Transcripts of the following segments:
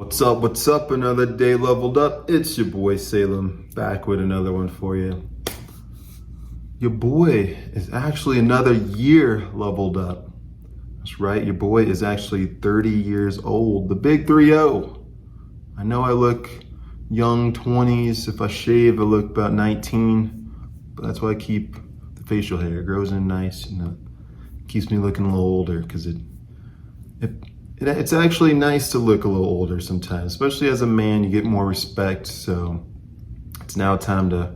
What's up? What's up? Another day leveled up. It's your boy Salem back with another one for you. Your boy is actually another year leveled up. That's right, your boy is actually 30 years old. The big 3-0. I know I look young 20s. If I shave, I look about 19. But that's why I keep the facial hair. It grows in nice, keeps me looking a little older because it's actually nice to look a little older sometimes, especially as a man. You get more respect, so it's now time to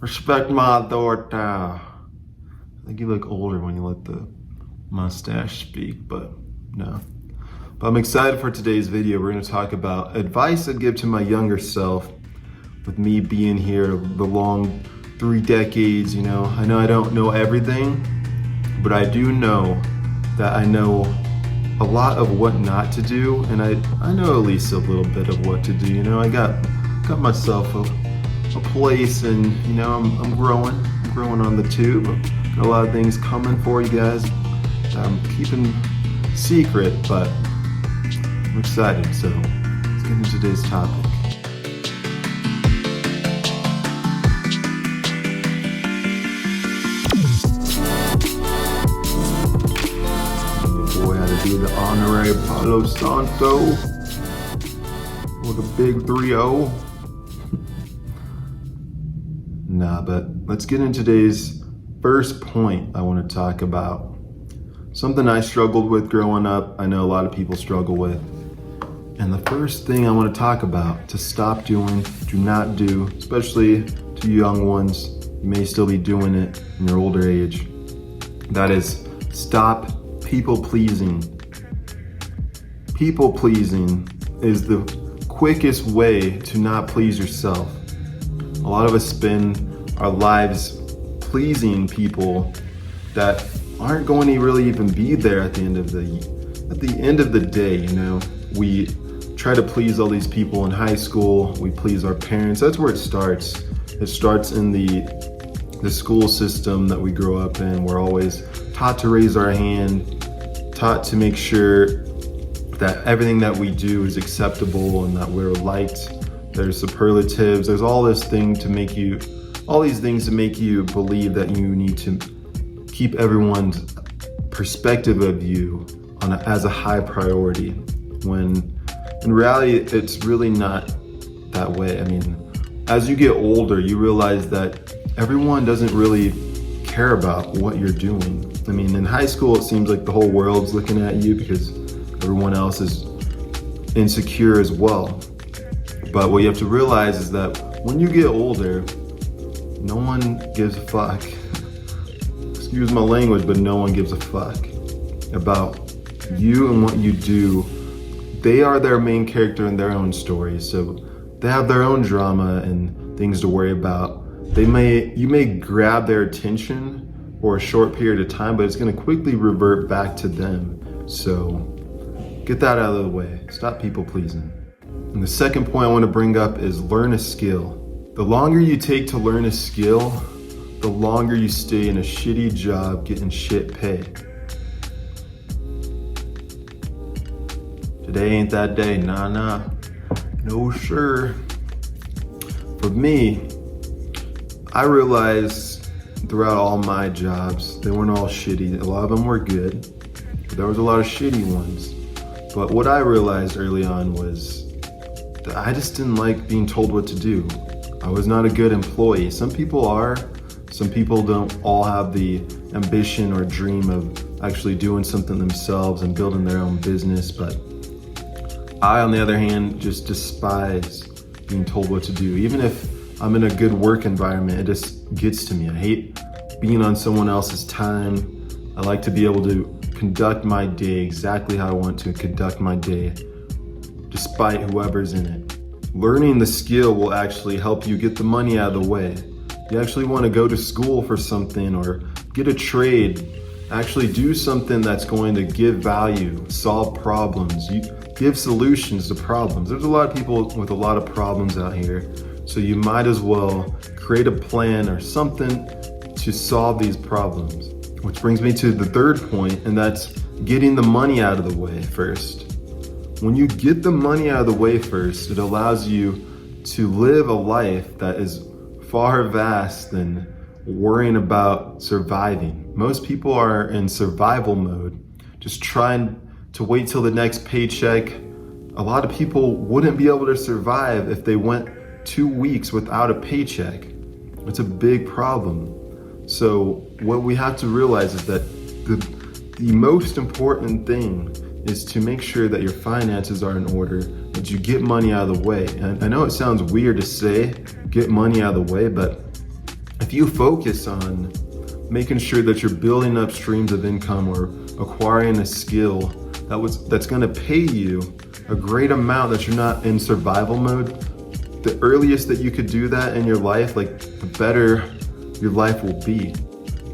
respect my authority. I think you look older when you let the mustache speak, but no. But I'm excited for today's video. We're going to talk about advice I'd give to my younger self with me being here the long 3 decades. I know I don't know everything, but I do know that I know a lot of what not to do, and I know at least a little bit of what to do. I got myself a place, and I'm growing on the tube. I've got a lot of things coming for you guys that I'm keeping secret, but I'm excited. So let's get into today's topic. Be the honorary Palo Santo with a big 3-0. Nah, but let's get into today's first point. I want to talk about something I struggled with growing up. I know a lot of people struggle with. And the first thing I want to talk about to stop doing, do not do, especially to young ones, you may still be doing it in your older age. That is, stop people pleasing. People pleasing is the quickest way to not please yourself. A lot of us spend our lives pleasing people that aren't going to really even be there at the end of the day. We try to please all these people in high school. We please our parents. That's where it starts. It starts in the school system that we grow up in. We're always taught to raise our hand, taught to make sure that everything that we do is acceptable and that we're liked. There's superlatives. There's all these things to make you believe that you need to keep everyone's perspective of you as a high priority, when in reality, it's really not that way. As you get older, you realize that everyone doesn't really care about what you're doing. In high school, it seems like the whole world's looking at you because everyone else is insecure as well. But what you have to realize is that when you get older, no one gives a fuck. Excuse my language, but no one gives a fuck about you and what you do. They are their main character in their own story, so they have their own drama and things to worry about. You may grab their attention for a short period of time, but it's going to quickly revert back to them. So get that out of the way. Stop people pleasing. And the second point I want to bring up is learn a skill. The longer you take to learn a skill, the longer you stay in a shitty job getting shit pay. Today ain't that day. Nah. No sir. For me, I realized throughout all my jobs, they weren't all shitty. A lot of them were good, but there was a lot of shitty ones. But what I realized early on was that I just didn't like being told what to do. I was not a good employee. Some people are. Some people don't all have the ambition or dream of actually doing something themselves and building their own business. But I, on the other hand, just despise being told what to do. Even if I'm in a good work environment, it just gets to me. I hate being on someone else's time. I like to be able to conduct my day exactly how I want to conduct my day, despite whoever's in it. Learning the skill will actually help you get the money out of the way. You actually want to go to school for something or get a trade, actually do something that's going to give value, solve problems, you give solutions to problems. There's a lot of people with a lot of problems out here, so you might as well create a plan or something to solve these problems. Which brings me to the third point, and that's getting the money out of the way first. when you get the money out of the way first, it allows you to live a life that is far vast than worrying about surviving. Most people are in survival mode, just trying to wait till the next paycheck. A lot of people wouldn't be able to survive if they went 2 weeks without a paycheck. It's a big problem. So what we have to realize is that the most important thing is to make sure that your finances are in order, that you get money out of the way. And I know it sounds weird to say, get money out of the way, but if you focus on making sure that you're building up streams of income or acquiring a skill that's gonna pay you a great amount, that you're not in survival mode, the earliest that you could do that in your life, like the better your life will be.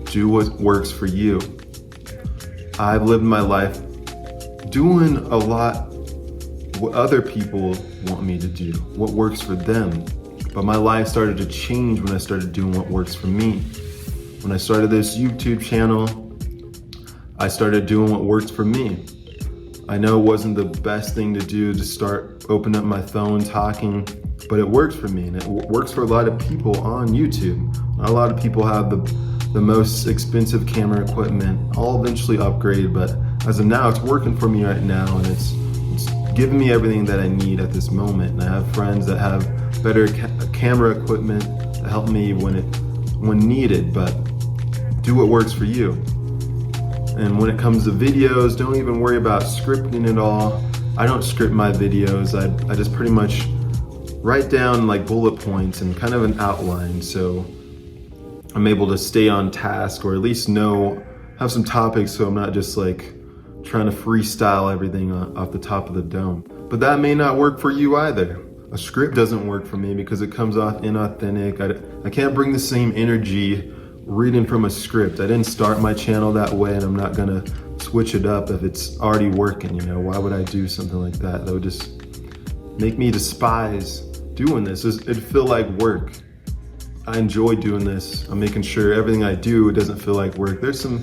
Do what works for you. I've lived my life doing a lot what other people want me to do, what works for them. But my life started to change when I started doing what works for me. When I started this YouTube channel, I started doing what worked for me. I know it wasn't the best thing to do to start opening up my phone talking, but it works for me, and it works for a lot of people on YouTube. Not a lot of people have the most expensive camera equipment. I'll eventually upgrade, but as of now, it's working for me right now, and it's giving me everything that I need at this moment. And I have friends that have better camera equipment to help me when needed, but do what works for you. And when it comes to videos, don't even worry about scripting at all. I don't script my videos. I just pretty much write down like bullet points and kind of an outline, so I'm able to stay on task, or at least have some topics, so I'm not just like trying to freestyle everything off the top of the dome. But that may not work for you either. A script doesn't work for me because it comes off inauthentic. I can't bring the same energy reading from a script. I didn't start my channel that way, and I'm not gonna switch it up if it's already working. Why would I do something like that? That would just make me despise doing this. It'd feel like work. I enjoy doing this. I'm making sure everything I do, it doesn't feel like work. There's some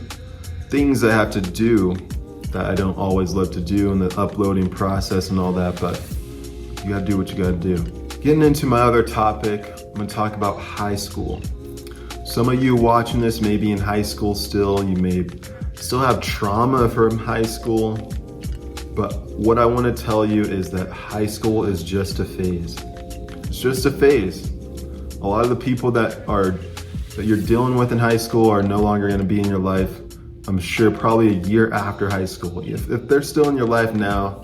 things I have to do that I don't always love to do, in the uploading process and all that, but you gotta do what you gotta do. Getting into my other topic, I'm gonna talk about high school. Some of you watching this may be in high school still. You may still have trauma from high school, but what I wanna tell you is that high school is just a phase. It's just a phase. A lot of the people that you're dealing with in high school are no longer gonna be in your life. I'm sure probably a year after high school. If they're still in your life now,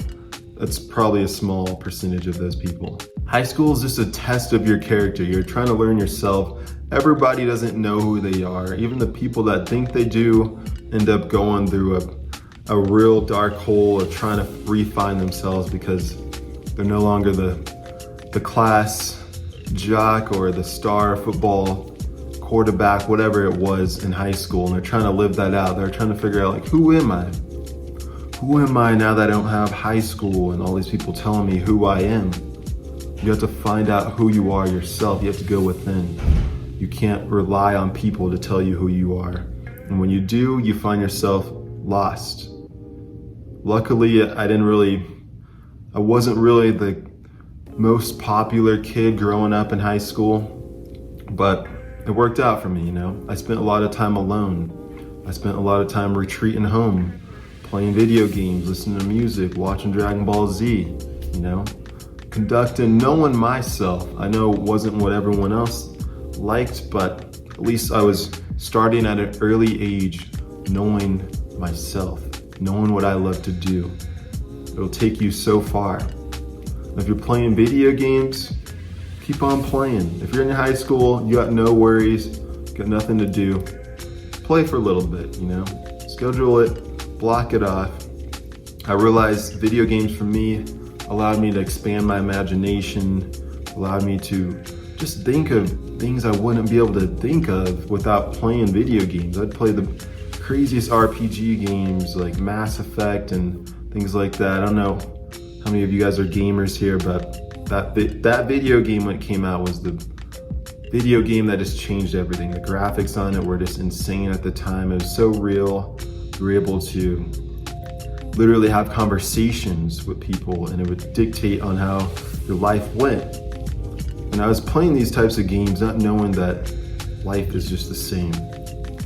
that's probably a small percentage of those people. High school is just a test of your character. You're trying to learn yourself. Everybody doesn't know who they are. Even the people that think they do end up going through a real dark hole of trying to refine themselves, because they're no longer the class jock or the star football quarterback, whatever it was in high school, and they're trying to live that out. They're trying to figure out, like, who am I? Who am I now that I don't have high school and all these people telling me who I am? You have to find out who you are yourself. You have to go within. You can't rely on people to tell you who you are. And when you do, you find yourself lost. Luckily, I wasn't really the most popular kid growing up in high school, but it worked out for me, I spent a lot of time alone. I spent a lot of time retreating home, playing video games, listening to music, watching Dragon Ball Z, knowing myself. I know it wasn't what everyone else liked, but at least I was starting at an early age, knowing myself, knowing what I love to do. It'll take you so far. If you're playing video games, keep on playing. If you're in high school, you got no worries, got nothing to do, play for a little bit, schedule it, block it off. I realized video games for me allowed me to expand my imagination, allowed me to just think of things I wouldn't be able to think of without playing video games. I'd play the craziest RPG games like Mass Effect and things like that. I don't know how many of you guys are gamers here, but that video game when it came out was the video game that just changed everything. The graphics on it were just insane at the time. It was so real. You were able to literally have conversations with people, and it would dictate on how your life went. And I was playing these types of games not knowing that life is just the same.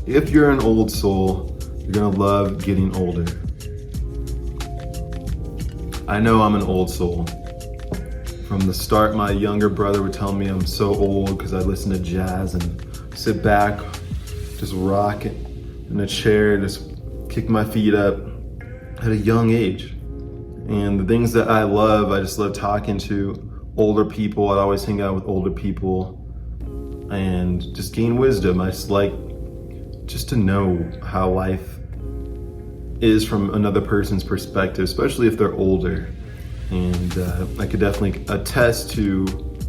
If you're an old soul, you're gonna love getting older. I know I'm an old soul. From the start, my younger brother would tell me I'm so old because I listen to jazz and sit back, just rock it in a chair, just kick my feet up at a young age. And the things that I love, I just love talking to older people. I'd always hang out with older people and just gain wisdom. I just like just to know how life is from another person's perspective, especially if they're older. And I could definitely attest to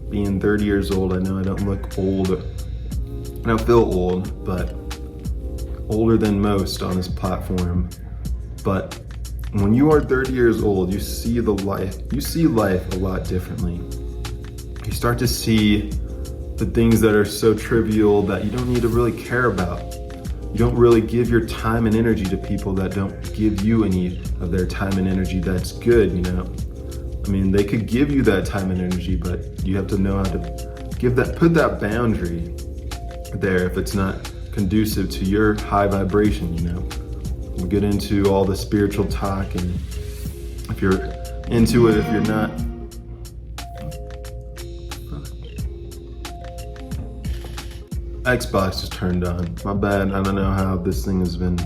being 30 years old. I know I don't look old, I don't feel old, but older than most on this platform. But when you are 30 years old, you see life a lot differently. You start to see the things that are so trivial that you don't need to really care about. You don't really give your time and energy to people that don't give you any of their time and energy. That's good, you know. I mean, they could give you that time and energy, but you have to know how to put that boundary there if it's not conducive to your high vibration, you know. We'll get into all the spiritual talk, and if you're into it, if you're not, Xbox just turned on. My bad, I don't know how this thing has been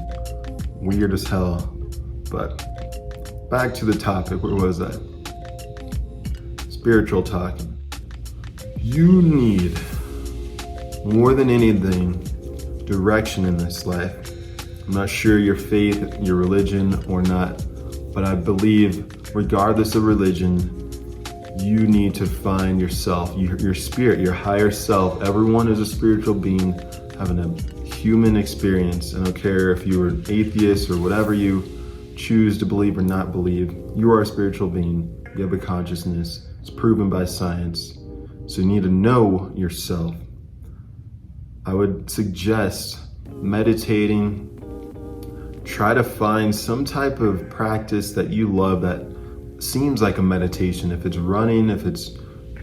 weird as hell. But back to the topic, where was I? Spiritual talking. You need, more than anything, direction in this life. I'm not sure your faith, your religion or not, but I believe regardless of religion, you need to find yourself, your spirit, your higher self. Everyone is a spiritual being having a human experience. I don't care if you are an atheist or whatever you choose to believe or not believe. You are a spiritual being. You have a consciousness. It's proven by science. So you need to know yourself. I would suggest meditating. Try to find some type of practice that you love that seems like a meditation. If it's running, if it's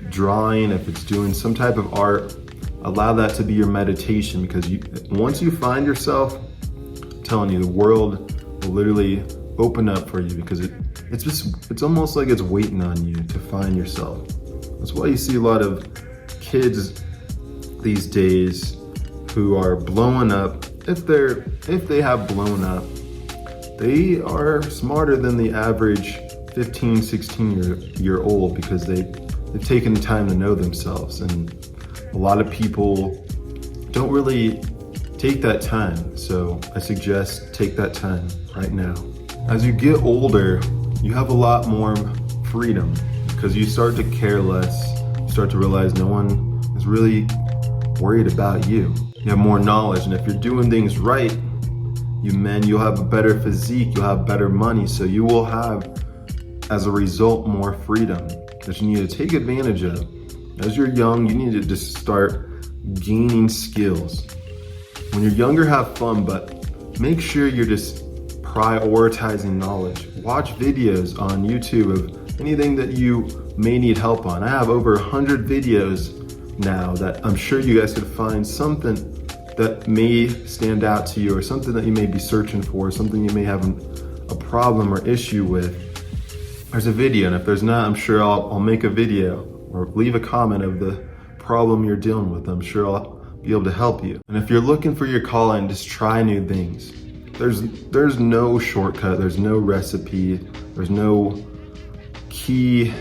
drawing, if it's doing some type of art, allow that to be your meditation, because once you find yourself, I'm telling you, the world will literally open up for you, because it's almost like it's waiting on you to find yourself. That's why you see a lot of kids these days who are blowing up. If they have blown up, they are smarter than the average 15, 16 year old, because they've taken the time to know themselves. And a lot of people don't really take that time. So I suggest take that time right now. As you get older, you have a lot more freedom, because you start to care less. You start to realize no one is really worried about you. You have more knowledge, and if you're doing things right, you'll have a better physique, you'll have better money, so you will have, as a result, more freedom that you need to take advantage of. As you're young, you need to just start gaining skills. When you're younger, have fun, but make sure you're just prioritizing knowledge. Watch videos on YouTube of anything that you may need help on. I have over 100 videos now that I'm sure you guys could find something that may stand out to you, or something that you may be searching for, something you may have a problem or issue with. There's a video, and if there's not, I'm sure I'll make a video or leave a comment of the problem you're dealing with. I'm sure I'll be able to help you. And if you're looking for your calling, just try new things. There's no shortcut, there's no recipe, there's no key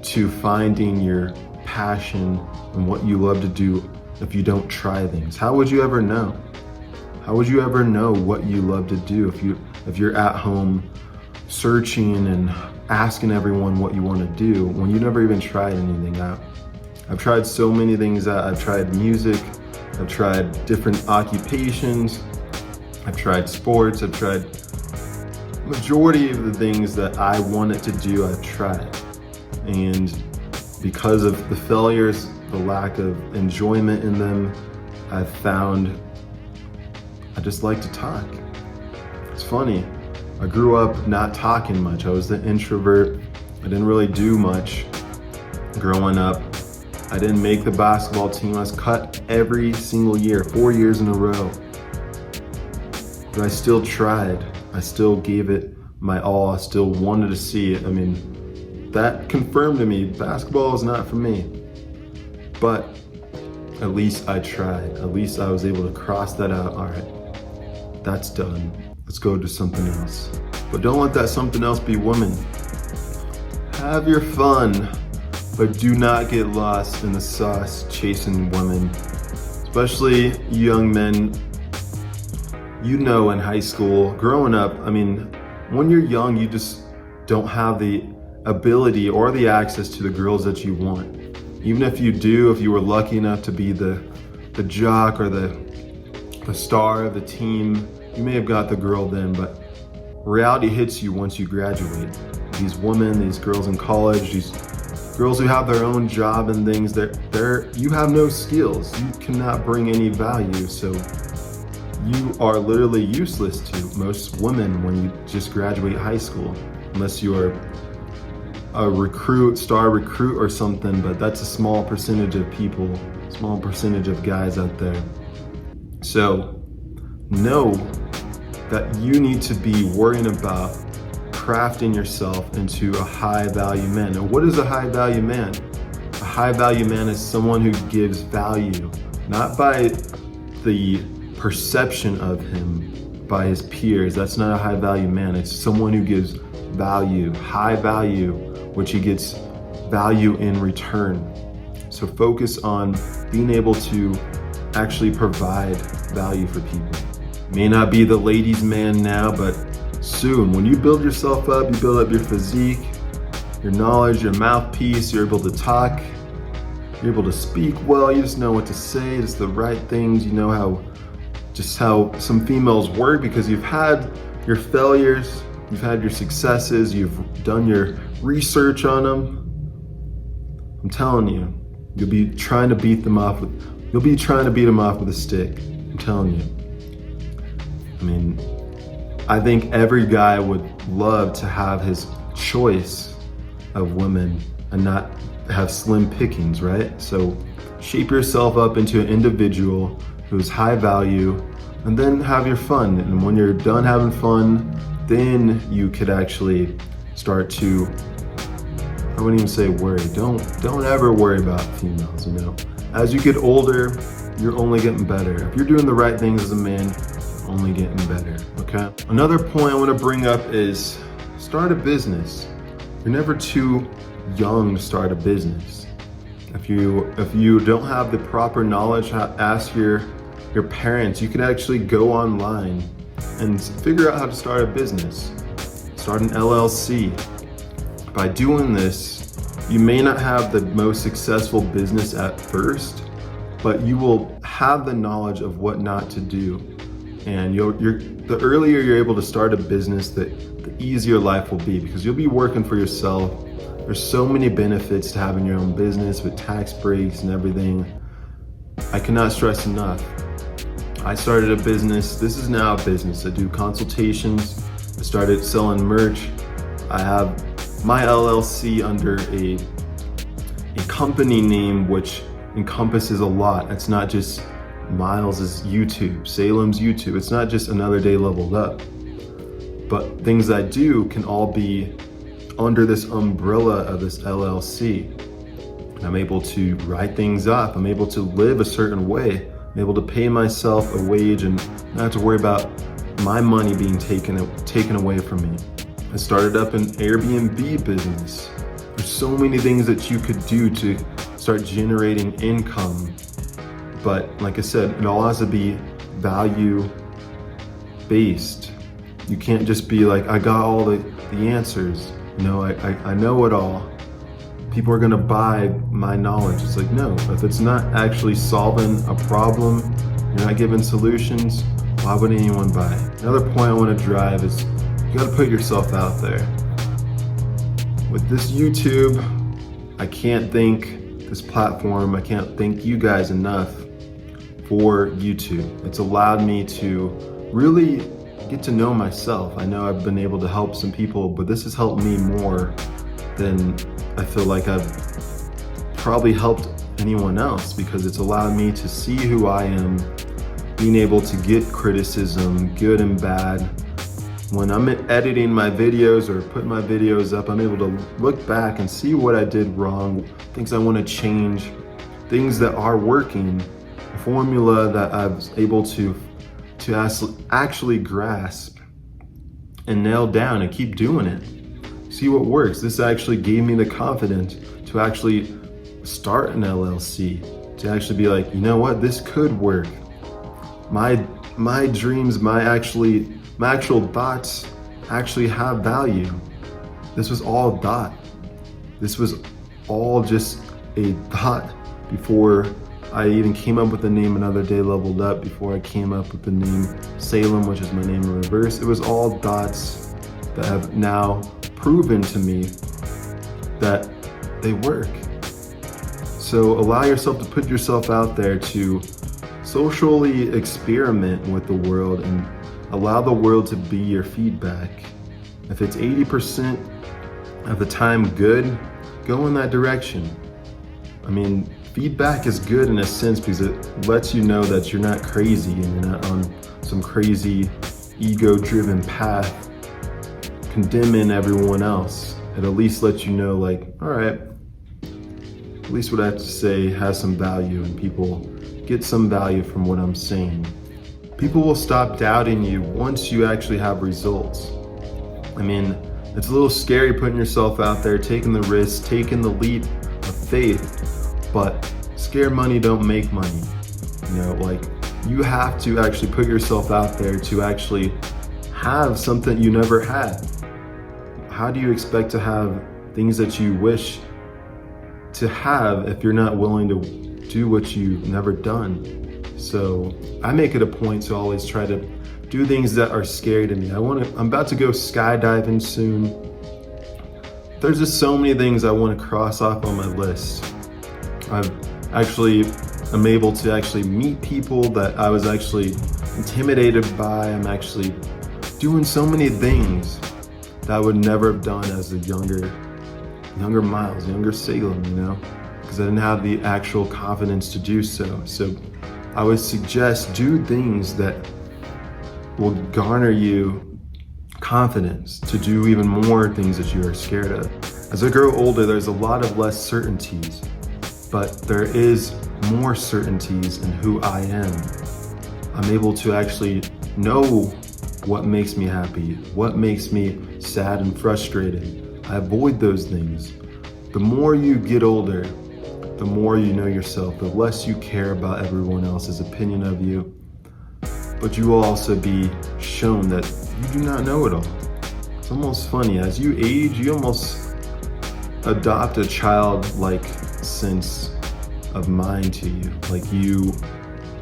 to finding your passion and what you love to do if you don't try things. How would you ever know? How would you ever know what you love to do if you're at home searching and asking everyone what you want to do when you never even tried anything out? I've tried so many things out. I've tried music, I've tried different occupations, I've tried sports, I've tried majority of the things that I wanted to do, I've tried. And because of the failures, the lack of enjoyment in them, I've found I just like to talk. It's funny. I grew up not talking much. I was the introvert. I didn't really do much growing up. I didn't make the basketball team. I was cut every single year, 4 years in a row. But I still tried. I still gave it my all. I still wanted to see it. I mean, that confirmed to me, basketball is not for me. But at least I tried. At least I was able to cross that out. All right, that's done. Let's go do something else. But don't let that something else be women. Have your fun, but do not get lost in the sauce chasing women. Especially young men. You know, in high school, growing up, I mean, when you're young, you just don't have the ability or the access to the girls that you want. Even if you do, if you were lucky enough to be the jock or the star of the team, you may have got the girl then, but reality hits you once you graduate. These women, these girls in college, these girls who have their own job and things, you have no skills. You cannot bring any value, so you are literally useless to most women when you just graduate high school, unless you are a star recruit or something, but that's a small percentage of people, small percentage of guys out there. So know that you need to be worrying about crafting yourself into a high value man. And what is a high value man? A high value man is someone who gives value, not by the perception of him by his peers. That's not a high value man. It's someone who gives value, high value, which he gets value in return. So focus on being able to actually provide value for people. May not be the ladies' man now, but soon, when you build yourself up, you build up your physique, your knowledge, your mouthpiece, you're able to talk, you're able to speak well, you just know what to say, it's the right things, you know how some females work because you've had your failures, you've had your successes, you've done your research on them. I'm telling you, you'll be trying to beat them off with a stick. I'm telling you. I mean, I think every guy would love to have his choice of women and not have slim pickings, right? So shape yourself up into an individual who's high value, and then have your fun. And when you're done having fun, then you could actually start to, I wouldn't even say worry. Don't ever worry about females, you know. As you get older, you're only getting better. If you're doing the right things as a man, you're only getting better, okay? Another point I want to bring up is start a business. You're never too young to start a business. If you don't have the proper knowledge, ask your parents. You can actually go online and figure out how to start a business. Start an LLC. By doing this, you may not have the most successful business at first, but you will have the knowledge of what not to do. And the earlier you're able to start a business, the easier life will be, because you'll be working for yourself. There's so many benefits to having your own business with tax breaks and everything. I cannot stress enough. I started a business. This is now a business. I do consultations. I started selling merch. I have my LLC under a company name which encompasses a lot. It's not just Miles's YouTube, Salem's YouTube. It's not just Another Day Leveled Up. But things I do can all be under this umbrella of this LLC. I'm able to write things up. I'm able to live a certain way. I'm able to pay myself a wage and not have to worry about my money being taken away from me. I started up an Airbnb business. There's so many things that you could do to start generating income. But like I said, it all has to be value based. You can't just be like, I got all the answers. You know, I know it all. People are gonna buy my knowledge. It's like, no, if it's not actually solving a problem, you're not giving solutions, why would anyone buy? Another point I wanna drive is you gotta put yourself out there. With this YouTube, I can't thank this platform, I can't thank you guys enough for YouTube. It's allowed me to really get to know myself. I know I've been able to help some people, but this has helped me more than I feel like I've probably helped anyone else, because it's allowed me to see who I am, being able to get criticism, good and bad. When I'm editing my videos or putting my videos up, I'm able to look back and see what I did wrong, things I want to change, things that are working, a formula that I was able to actually grasp and nail down and keep doing it. See what works. This actually gave me the confidence to actually start an LLC, to actually be like, you know what, this could work. My dreams, my actual thoughts actually have value. This was all thought. This was all just a thought before I even came up with the name Another Day Leveled Up, before I came up with the name Salem, which is my name in reverse. It was all thoughts that have now proven to me that they work. So allow yourself to put yourself out there to socially experiment with the world and allow the world to be your feedback. If it's 80% of the time good, go in that direction. I mean, feedback is good in a sense because it lets you know that you're not crazy and you're not on some crazy ego-driven path condemning everyone else. It at least lets you know, like, all right, at least what I have to say has some value and people get some value from what I'm saying. People will stop doubting you once you actually have results. I mean, it's a little scary putting yourself out there, taking the risk, taking the leap of faith, but scared money don't make money. You know, like, you have to actually put yourself out there to actually have something you never had. How do you expect to have things that you wish to have if you're not willing to do what you've never done? So I make it a point to always try to do things that are scary to me. I'm about to go skydiving soon. There's just so many things I want to cross off on my list. I'm able to actually meet people that I was actually intimidated by. I'm actually doing so many things that I would never have done as a younger Miles, younger Salem, you know, because I didn't have the actual confidence to do so. So I would suggest do things that will garner you confidence to do even more things that you are scared of. As I grow older, there's a lot of less certainties, but there is more certainties in who I am. I'm able to actually know what makes me happy, what makes me sad and frustrated. I avoid those things. The more you get older, the more you know yourself, the less you care about everyone else's opinion of you. But you will also be shown that you do not know it all. It's almost funny. As you age, you almost adopt a childlike sense of mind to you. Like,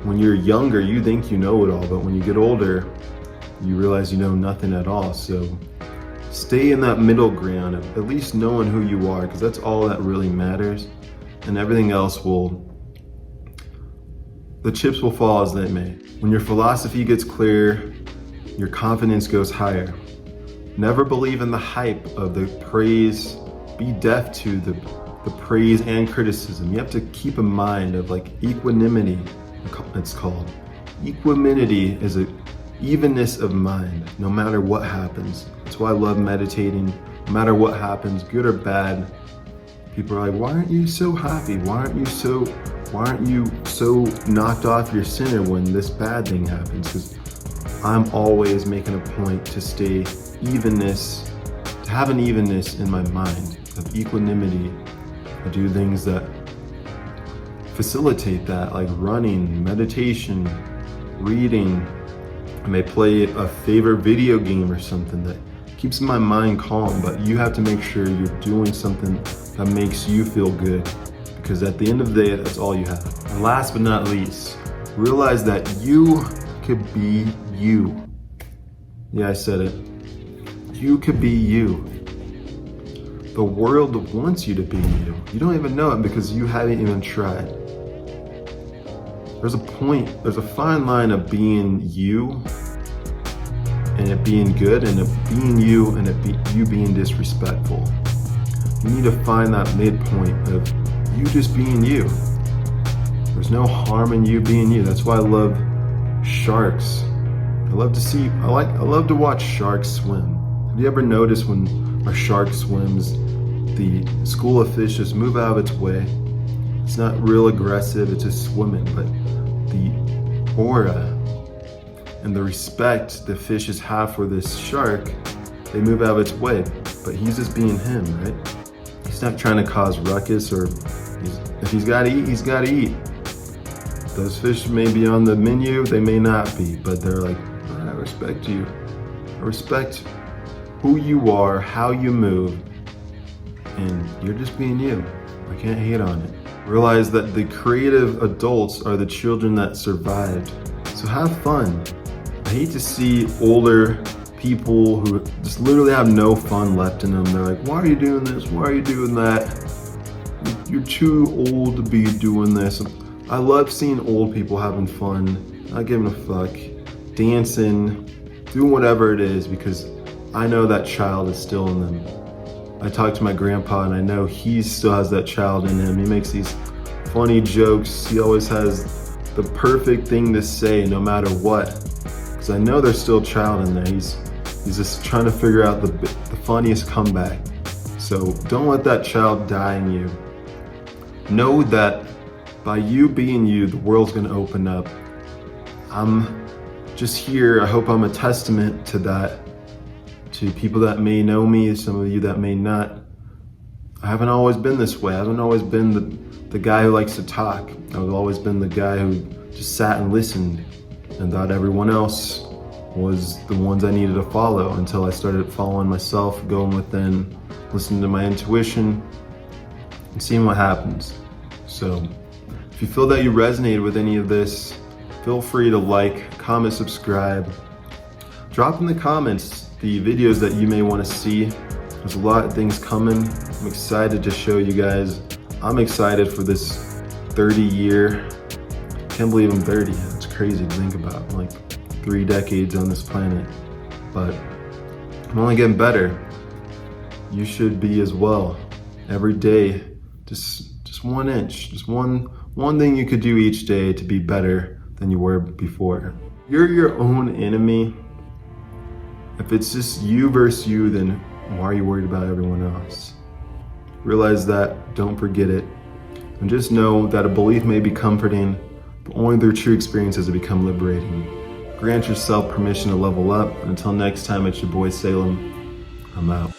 when you're younger, you think you know it all, but when you get older, you realize you know nothing at all. So stay in that middle ground of at least knowing who you are, because that's all that really matters. And everything else the chips will fall as they may. When your philosophy gets clear, your confidence goes higher. Never believe in the hype of the praise. Be deaf to the praise and criticism. You have to keep in mind of, like, equanimity, it's called. Equanimity is a evenness of mind, no matter what happens. That's why I love meditating. No matter what happens, good or bad, people are like, why aren't you so happy? Why aren't you so knocked off your center when this bad thing happens? Because I'm always making a point to stay evenness, to have an evenness in my mind of equanimity. I do things that facilitate that, like running, meditation, reading. I may play a favorite video game or something that keeps my mind calm, but you have to make sure you're doing something that makes you feel good, because at the end of the day, that's all you have. And last but not least, realize that you could be you. Yeah, I said it. You could be you. The world wants you to be you. You don't even know it because you haven't even tried. There's a fine line of being you and it being good, and it being you, and you being disrespectful. You need to find that midpoint of you just being you. There's no harm in you being you. That's why I love sharks. I love to watch sharks swim. Have you ever noticed when a shark swims, the school of fish just move out of its way? It's not real aggressive, it's just swimming, but the aura and the respect the fishes have for this shark, they move out of its way. But he's just being him, right? He's not trying to cause ruckus, or if he's gotta eat, he's gotta eat. Those fish may be on the menu, they may not be, but they're like, I respect you. I respect who you are, how you move, and you're just being you. I can't hate on it. Realize that the creative adults are the children that survived. So have fun. I hate to see older people who just literally have no fun left in them. They're like, why are you doing this? Why are you doing that? You're too old to be doing this. I love seeing old people having fun, not giving a fuck, dancing, doing whatever it is, because I know that child is still in them. I talked to my grandpa and I know he still has that child in him. He makes these funny jokes. He always has the perfect thing to say no matter what. Because I know there's still a child in there. He's just trying to figure out the funniest comeback. So don't let that child die in you. Know that by you being you, the world's gonna open up. I'm just here. I hope I'm a testament to that. To people that may know me, some of you that may not. I haven't always been this way. I haven't always been the guy who likes to talk. I've always been the guy who just sat and listened and thought everyone else was the ones I needed to follow, until I started following myself, going within, listening to my intuition, and seeing what happens. So if you feel that you resonated with any of this, feel free to like, comment, subscribe. Drop in the comments the videos that you may want to see. There's a lot of things coming. I'm excited to show you guys. I'm excited for this 30-year. Can't believe I'm 30. It's crazy to think about. I'm like 3 decades on this planet. But I'm only getting better. You should be as well. Every day, just 1 inch. Just one thing you could do each day to be better than you were before. You're your own enemy. If it's just you versus you, then why are you worried about everyone else? Realize that, don't forget it, and just know that a belief may be comforting, but only through true experience does it become liberating. Grant yourself permission to level up, and until next time, it's your boy Salem. I'm out.